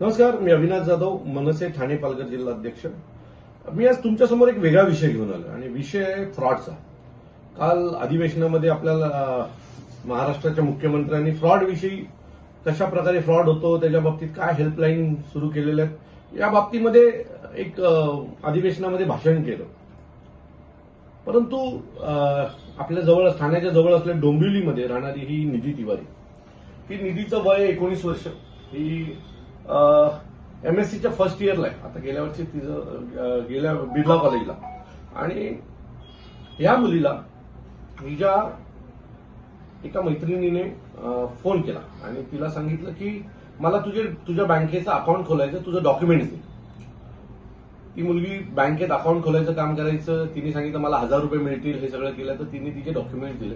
नमस्कार, मी अविनाश जाधव, मनसे ठाणे पालघर जिल्हा अध्यक्ष. मी आज तुमच्यासमोर एक वेगळा विषय घेऊन आलो आणि विषय आहे फ्रॉडचा. काल अधिवेशनामध्ये आपल्याला महाराष्ट्राच्या मुख्यमंत्र्यांनी फ्रॉड विषयी कशा प्रकारे फ्रॉड होतो, त्याच्या बाबतीत काय हेल्पलाईन सुरू केलेल्या आहेत या बाबतीमध्ये एक अधिवेशनामध्ये भाषण केलं. परंतु आपल्या जवळ ठाण्याच्या जवळ असलेल्या डोंबिवलीमध्ये राहणारी ही निधी तिवारी, ही निधीचं वय 19 वर्ष, ही एमएससीच्या फर्स्ट इयरला आहे. आता गेल्या वर्षी तिचं गेल्या बिर्ला कॉलेजला. आणि या मुलीला हिच्या एका मैत्रिणीने फोन केला आणि तिला सांगितलं की मला तुझ्या बँकेचं अकाउंट खोलायचं, तुझं डॉक्युमेंट्स दे. ती मुलगी बँकेत अकाउंट खोलायचं काम करायचं. तिने सांगितलं मला 1000 रुपये मिळतील. हे सगळं केलं तर तिने तिचे डॉक्युमेंट दिले.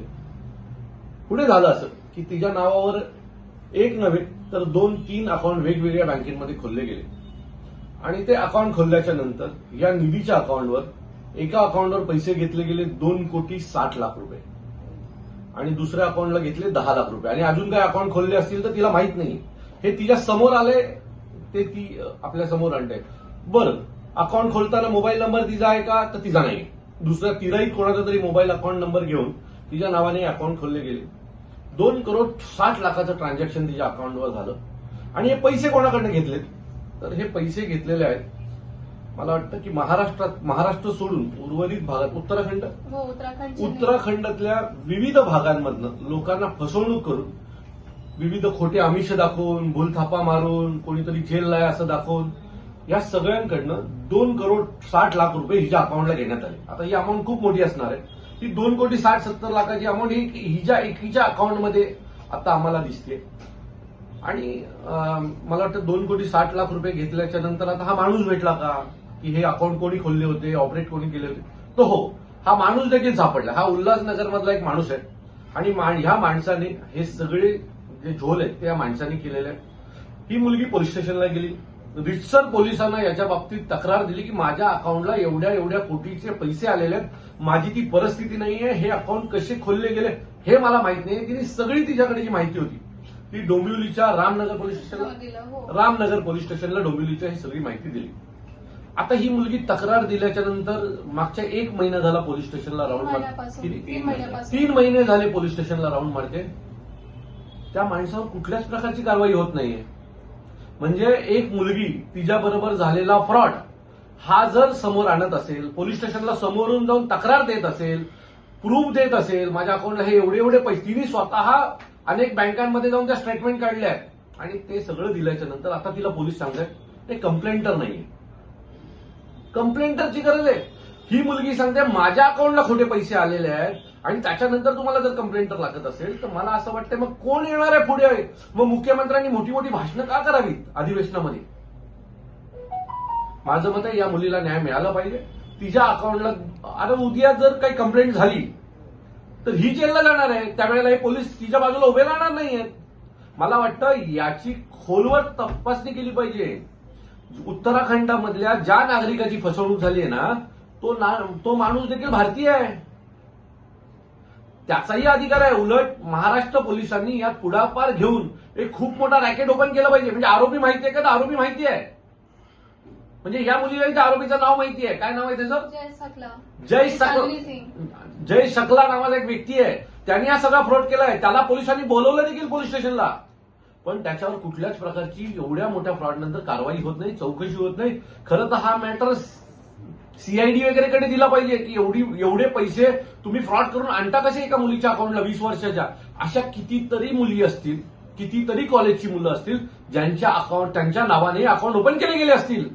पुढे झालं असं की तिच्या नावावर एक नव्हे तर 2-3 अकाउंट वेगवेगळ्या बँकेमध्ये खोलले गेले. आणि ते अकाउंट खोलल्याच्या नंतर या निधीच्या अकाउंटवर एका अकाउंटवर पैसे घेतले गेले 2,60,00,000 रुपये आणि दुसऱ्या अकाउंटला घेतले 10 लाख रुपये. आणि अजून काही अकाउंट खोलले असतील तर तिला माहित नाही. हे तिच्या समोर आले, ते ती आपल्या समोर आणते. बरं, अकाउंट खोलताना मोबाईल नंबर तिचा आहे का? तर तिचा नाही. दुसऱ्या तिराही कोणाचा तरी मोबाईल अकाउंट नंबर घेऊन तिच्या नावाने अकाउंट खोलले गेले. 2,60,00,000चं ट्रान्झॅक्शन तिच्या अकाउंटवर झालं. आणि हे पैसे कोणाकडनं घेतलेत? तर हे पैसे घेतलेले आहेत, मला वाटतं की महाराष्ट्र सोडून उर्वरित भागात उत्तराखंडातल्या विविध भागांमधनं लोकांना फसवणूक करून, विविध खोटे आमिष दाखवून, भूलथापा मारून, कोणीतरी जेलला आहे असं दाखवून या सगळ्यांकडनं 2,60,00,000 रुपये हिच्या अकाउंटला घेण्यात आले. आता ही अमाऊंट खूप मोठी असणार आहे. ती 2,60,70,00,000ची अमाऊंट ही हिच्या एकीच्या अकाउंटमध्ये आता आम्हाला दिसते. आणि मला वाटतं 2,60,00,000 रुपये घेतल्याच्या नंतर आता हा माणूस भेटला का, की हे अकाउंट कोणी खोलले होते, ऑपरेट कोणी केले होते? तो हो, हा माणूस देखील सापडला. हा उल्हासनगरमधला एक माणूस आहे. आणि ह्या माणसाने हे सगळे जे झोल आहेत ते या माणसाने केलेले आहेत. ही मुलगी पोलीस स्टेशनला गेली. रितसर पोलिसांना याच्या बाबतीत तक्रार दिली की माझ्या अकाउंटला एवढ्या कोटीचे पैसे आलेले आहेत, माझी ती परिस्थिती नाहीये, हे अकाउंट कसे खोलले गेले हे मला माहित नाही. तिने सगळी तिच्याकडे जी माहिती होती ती डोंबिवलीच्या रामनगर पोलीस स्टेशनला डोंबिवलीच्या ही सगळी माहिती दिली. आता ही मुलगी तक्रार दिल्याच्या नंतर मागच्या 1 महिना झाला पोलीस स्टेशनला राऊंड मारते. 3 महिने झाले पोलीस स्टेशनला राऊंड मारते. त्या माणसावर कुठल्याच प्रकारची कारवाई होत नाहीये. म्हणजे एक मुलगी तिच्याबरोबर झालेला फ्रॉड हा जर समोर आणत असेल, पोलीस स्टेशनला समोरून जाऊन तक्रार देत असेल, प्रूफ देत असेल, माझ्या अकाउंटला हे एवढे पैसे, तिने स्वतः अनेक बँकांमध्ये जाऊन त्या स्टेटमेंट काढल्या आहेत आणि ते सगळं दिल्याच्या नंतर आता तिला पोलीस सांगतायत ते कंप्लेंटर नाहीये. कंप्लेंटरची गरज आहे. ही मुलगी सांगते माझ्या अकाउंटला खोटे पैसे आलेले आहेत आणि त्याच्यानंतर तुम्हाला जर कंप्लेंटर लागत असेल तर मला असं वाटतं मग कोण येणार आहे पुढे? मग मुख्यमंत्र्यांनी मोठी मोठी भाषणं का करावीत अधिवेशनामध्ये? माझं मत आहे या मुलीला न्याय मिळाला पाहिजे. तिच्या अकाउंटला आता उद्या जर काही कंप्लेंट झाली तर ही जेलला जाणार आहे. त्यावेळेला हे पोलीस तिच्या बाजूला उभे राहणार नाहीयेत. मला वाटतं याची खोलवर तपासणी केली पाहिजे. उत्तराखंडामधल्या ज्या नागरिकाची फसवणूक झाली आहे ना, तो माणूस देखील भारतीय आहे. त्याचाही अधिकार आहे. उलट महाराष्ट्र पोलिसांनी यात पुढाकार घेऊन एक खूप मोठा रॅकेट ओपन केला पाहिजे. म्हणजे आरोपी माहिती आहे का? तर आरोपी माहिती आहे. म्हणजे या मुलीला त्या आरोपीचं नाव माहिती आहे. काय नाव आहे त्याचं? जय शकला नावाचा एक व्यक्ती आहे. त्यांनी हा सगळा फ्रॉड केलाय. त्याला पोलिसांनी बोलवलं देखील पोलीस स्टेशनला. पण त्याच्यावर कुठल्याच प्रकारची एवढ्या मोठ्या फ्रॉड नंतर कारवाई होत नाही, चौकशी होत नाही. खरं तर हा मॅटर सीआयडी वगैरेकडे दिला पाहिजे की एवढे पैसे तुम्ही फ्रॉड करून आणता कसे एका मुलीच्या अकाउंटला 20 वर्षाच्या? अशा कितीतरी मुली असतील, कितीतरी कॉलेजची मुलं असतील ज्यांच्या अकाउंट त्यांच्या नावाने अकाउंट ओपन केले गेले असतील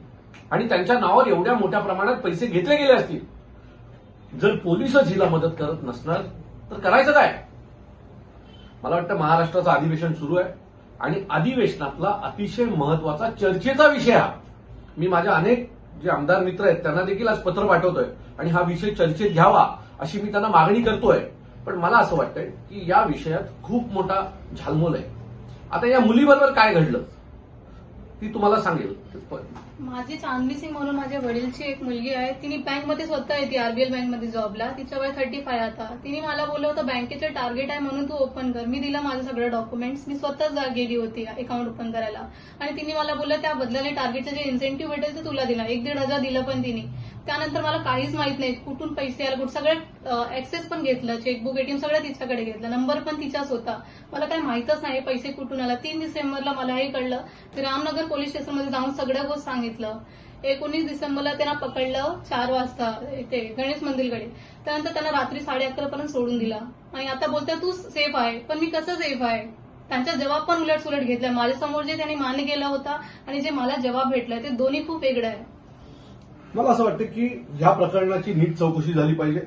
आणि त्यांच्या नावावर एवढ्या मोठ्या प्रमाणात पैसे घेतले गेले असतील. जर पोलीसच हिला मदत करत नसणार तर करायचं काय? मला वाटतं महाराष्ट्राचं अधिवेशन सुरू आहे आणि अधिवेशनातला अतिशय महत्वाचा चर्चेचा विषय हा. मी माझ्या अनेक जे आमदार मित्र आहेत त्यांना देखील आज पत्र पाठवतोय आणि हा विषय चर्चेत घ्यावा अशी मी त्यांना मागणी करतोय. पण मला असं वाटतंय की या विषयात खूप मोठा झालमोल आहे. आता या मुलीबरोबर काय घडलं? ती तुम्हाला सांगेल. माझी चांदनी सिंग म्हणून माझ्या वडीलची एक मुलगी आहे. तिने बँकमध्ये स्वतः येते, आरबीएल बँकमध्ये जॉबला. तिच्या वय 35 आता. तिने मला बोललं होतं बँकेचे टार्गेट आहे म्हणून तू ओपन कर. मी दिलं माझं सगळं डॉक्युमेंट्स. मी स्वतःच गेली होती अकाउंट ओपन करायला आणि तिने मला बोललं त्या बदल्याने टार्गेटचं जे इन्सेंटिव्ह भेटेल ते तुला दिला. 1-1.5 दिलं पण तिने. त्यानंतर मला काहीच माहित नाही कुठून पैसे आले, कुठं सगळं ऍक्सेस पण घेतलं, चेकबुक एटीएम सगळं तिच्याकडे घेतलं, नंबर पण तिचाच होता. मला काही माहितच नाही पैसे कुठून आला. 3 डिसेंबरला मला हे कळलं. मी रामनगर पोलीस स्टेशनमध्ये जाऊन सगळं गोष्ट सांगितलं. 19 डिसेंबरला त्यांना पकडलं 4 वाजता इथे गणेश मंदिरकडे. त्यानंतर त्यांना रात्री 11:30 पर्यंत सोडून दिला आणि आता बोलतोय तू सेफ आहे. पण मी कसं सेफ आहे? त्यांचा जबाब पण उलट घेतलाय. माझ्यासमोर जे त्यांनी मान्य केला होता आणि जे मला जबाब भेटलाय ते दोन्ही खूप वेगळं आहे. मला असं वाटतं की ह्या प्रकरणाची नीट चौकशी झाली पाहिजे.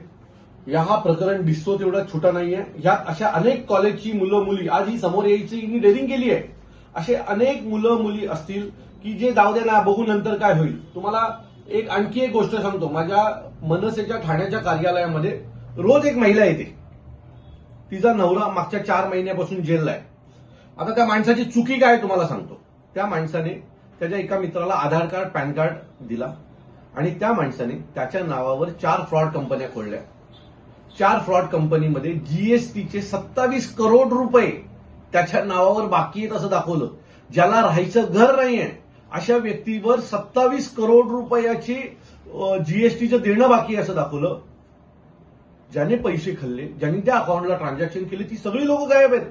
हा प्रकरण दिसतो तेवढा छोटा नाहीये. ह्यात अशा अनेक कॉलेजची मुलं मुली आज ही समोर यायची हिनी डेअरिंग केली आहे. असे अनेक मुलं मुली असतील की जे जाऊ दे ना बघू नंतर काय होईल. तुम्हाला आणखी एक गोष्ट सांगतो. माझ्या मनसेच्या ठाण्याच्या कार्यालयामध्ये रोज एक महिला येते. तिचा नवरा मागच्या 4 महिन्यापासून जेलला आहे. आता त्या माणसाची चुकी काय तुम्हाला सांगतो. त्या माणसाने त्याच्या एका मित्राला आधार कार्ड पॅन कार्ड दिला आणि त्या माणसाने त्याच्या नावावर 4 फ्रॉड कंपन्या खोलल्या. 4 फ्रॉड कंपनीमध्ये जीएसटीचे 27 करोड रुपये त्याच्या नावावर बाकी आहेत असं दाखवलं. ज्याला राहायचं घर नाहीये अशा व्यक्तीवर 27 करोड रुपयाची जीएसटीचं देणं बाकी आहे असं दाखवलं. ज्याने पैसे खाल्ले, ज्यांनी त्या अकाउंटला ट्रान्झॅक्शन केले ती सगळी लोक गायब आहेत.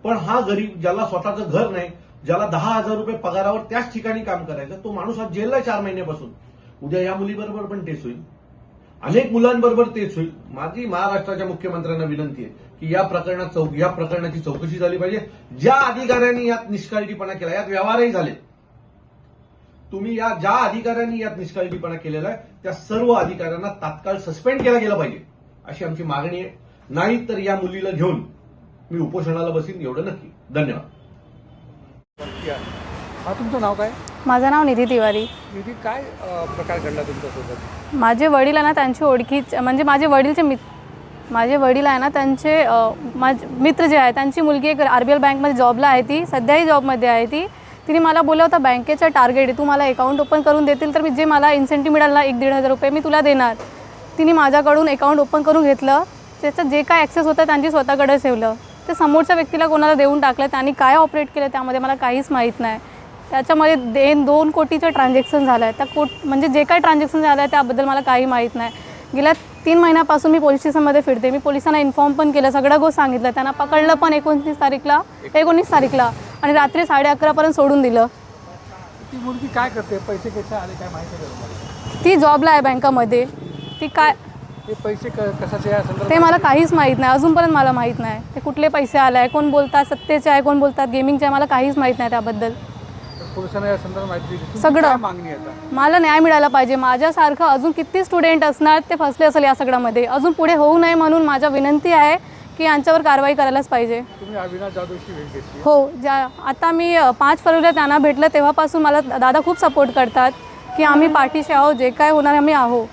पण हा गरीब ज्याला स्वतःचं घर नाही, ज्याला 10,000 रुपये पगारावर त्याच ठिकाणी काम करायचं, तो माणूस आज जेलला 4 महिन्यापासून. उद्या या मुलीबरोबर पण तेच होईल, अनेक मुलांबरोबर तेच होईल. माझी महाराष्ट्राच्या मुख्यमंत्र्यांना विनंती आहे की या प्रकरणाची चौकशी झाली पाहिजे. ज्या अधिकाऱ्यांनी यात निष्काळजीपणा केला, यात व्यवहारही झाले, तुम्ही ज्या अधिकाऱ्यांनी यात निष्काळजीपणा केलेला आहे त्या सर्व अधिकाऱ्यांना तात्काळ सस्पेंड केला गेला पाहिजे अशी आमची मागणी आहे. नाही तर या मुलीला घेऊन मी उपोषणाला बसीन, एवढं नक्की. धन्यवाद. हा, तुमचं नाव काय? माझं नाव निधी तिवारी. निधी, काय प्रकार घडला तुमच्यासोबत? माझे वडील आहे ना, त्यांची ओळखी म्हणजे माझे वडील आहे ना, त्यांचे मित्र जे आहे त्यांची मुलगी एक आरबीएल बँकमध्ये जॉबला आहे. ती सध्याही जॉबमध्ये आहे. तिने मला बोललं होतं बँकेचं टार्गेट आहे, तू मला अकाउंट ओपन करून देतील तर मी जे मला इन्सेंटिव्ह मिळालं ना 1-1.5 रुपये मी तुला देणार. तिने माझ्याकडून अकाउंट ओपन करून घेतलं. त्याचं जे काय ॲक्सेस होतं त्यांची स्वतःकडे ठेवलं. ते समोरच्या व्यक्तीला कोणाला देऊन टाकलं. त्यांनी काय ऑपरेट केलं त्यामध्ये मला काहीच माहीत नाही. त्याच्यामध्ये 2 कोटीचं ट्रान्झॅक्शन झालं आहे. म्हणजे जे काही ट्रान्झॅक्शन झालं आहे त्याबद्दल मला काही माहीत नाही. गेल्या 3 महिन्यापासून मी पोलीस स्टेशनमध्ये फिरते. मी पोलिसांना इन्फॉर्म पण केलं, सगळं गोष्ट सांगितलं. त्यांना पकडलं पण 19 तारीखला आणि रात्री 11:30 पर्यंत सोडून दिलं. ती मुलगी काय करते? पैसे कसे आले काय माहिती आहे तुम्हाला? ती जॉबला आहे बँकामध्ये. ती काय ते पैसे कशाचे आहे संदर्भात ते मला काहीच माहीत नाही. अजूनपर्यंत मला माहीत नाही ते कुठले पैसे आले आहे, कोण बोलतात सत्तेचे आहे, कोण बोलतात गेमिंगचे आहे, मला काहीच माहीत नाही त्याबद्दल. पोलिसांना या संदर्भात माहिती दिली? सगळं मागणी आता मला न्याय मिळाला पाहिजे. माझ्यासारखं अजून किती स्टुडंट असणार ते फसले असेल या सगळ्यामध्ये. अजून पुढे होऊ नये म्हणून माझा विनंती आहे की यांच्यावर कारवाई करायलाच पाहिजे. तुम्ही अविनाश जाधवशी भेट घेतली? हो, आता मी 5 फरवरीला त्यांना भेटलं तेव्हापासून मला दादा खूप सपोर्ट करतात की आम्ही पाठीशी आहोत, जे काय होणार आम्ही आहोत.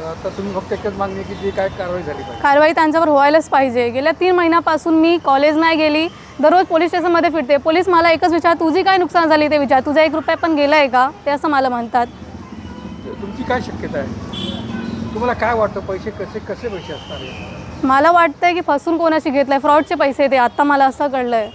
आता तुम्ही फक्त एकच मागणी की जी काय कारवाई झाली पाहिजे? कारवाई त्यांच्यावर व्हायलाच पाहिजे. गेल्या 3 महिन्यापासून मी कॉलेज नाही गेली, दररोज पोलीस स्टेशनमध्ये फिरते. पोलीस मला एकच तुझी काय नुकसान झाली ते विचार, तुझा 1 रुपया पण गेला आहे का, ते असं मला म्हणतात. तुमची काय शक्यता आहे? तुम्हाला काय वाटतं पैसे कसे पैसे असणार? मला वाटतंय की फसून कोणाशी घेतलंय, फ्रॉडचे पैसे ते. आता मला असं कळलंय.